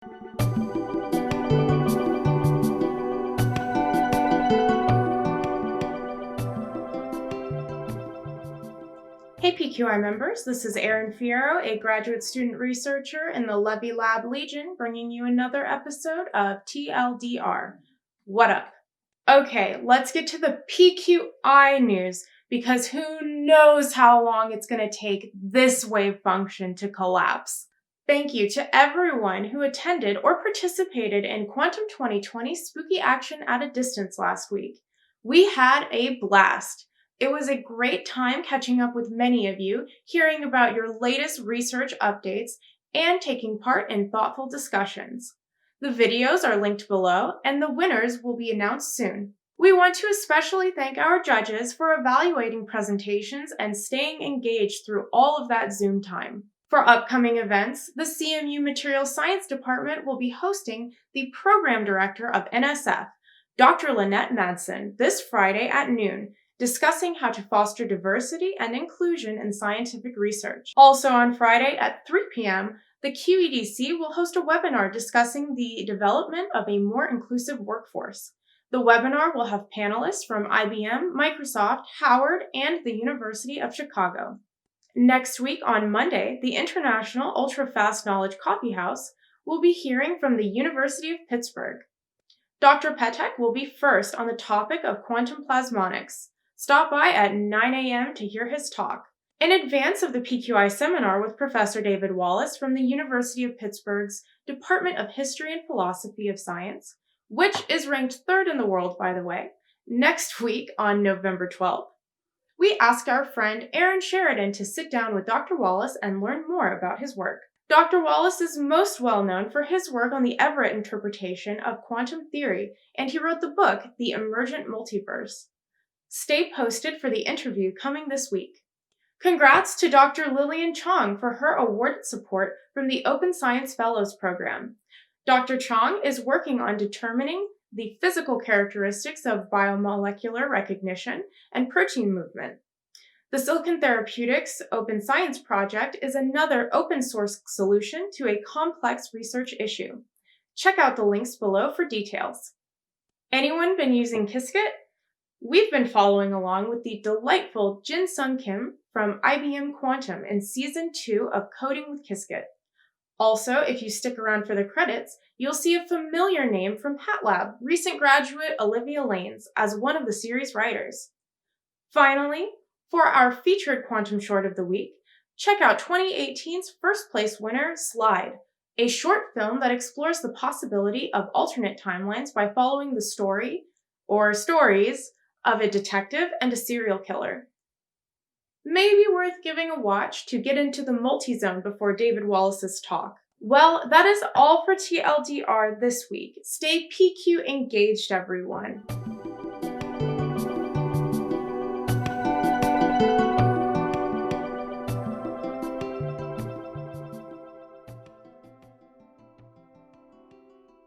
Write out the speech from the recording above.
Hey PQI members, this is Erin Fierro, a graduate student researcher in the Levy Lab Legion, bringing you another episode of TLDR. What up? Okay, let's get to the PQI news, because who knows how long it's going to take this wave function to collapse. Thank you to everyone who attended or participated in Quantum 2020 Spooky Action at a Distance last week. We had a blast. It was a great time catching up with many of you, hearing about your latest research updates, and taking part in thoughtful discussions. The videos are linked below, and the winners will be announced soon. We want to especially thank our judges for evaluating presentations and staying engaged through all of that Zoom time. For upcoming events, the CMU Material Science Department will be hosting the Program Director of NSF, Dr. Lynnette Madsen, this Friday at noon, discussing how to foster diversity and inclusion in scientific research. Also on Friday at 3 p.m., the QEDC will host a webinar discussing the development of a more inclusive workforce. The webinar will have panelists from IBM, Microsoft, Howard, and the University of Chicago. Next week on Monday, the International Ultra-Fast Knowledge Coffeehouse will be hearing from the University of Pittsburgh. Dr. Petek will be first on the topic of quantum plasmonics. Stop by at 9 a.m. to hear his talk. In advance of the PQI seminar with Professor David Wallace from the University of Pittsburgh's Department of History and Philosophy of Science, which is ranked third in the world, by the way, next week on November 12th, we asked our friend Aaron Sheridan to sit down with Dr. Wallace and learn more about his work. Dr. Wallace is most well known for his work on the Everett interpretation of quantum theory, and he wrote the book, The Emergent Multiverse. Stay posted for the interview coming this week. Congrats to Dr. Lillian Chong for her awarded support from the Open Science Fellows Program. Dr. Chong is working on determining the physical characteristics of biomolecular recognition and protein movement. The Silicon Therapeutics Open Science Project is another open source solution to a complex research issue. Check out the links below for details. Anyone been using Qiskit? We've been following along with the delightful Jin Sung Kim from IBM Quantum in Season 2 of Coding with Qiskit. Also, if you stick around for the credits, you'll see a familiar name from HatLab, recent graduate Olivia Lanes, as one of the series writers. Finally, for our featured quantum short of the week, check out 2018's first place winner, Slide, a short film that explores the possibility of alternate timelines by following the story, or stories, of a detective and a serial killer. Maybe worth giving a watch to get into the multi-zone before David Wallace's talk. Well, that is all for TLDR this week. Stay PQ engaged, everyone.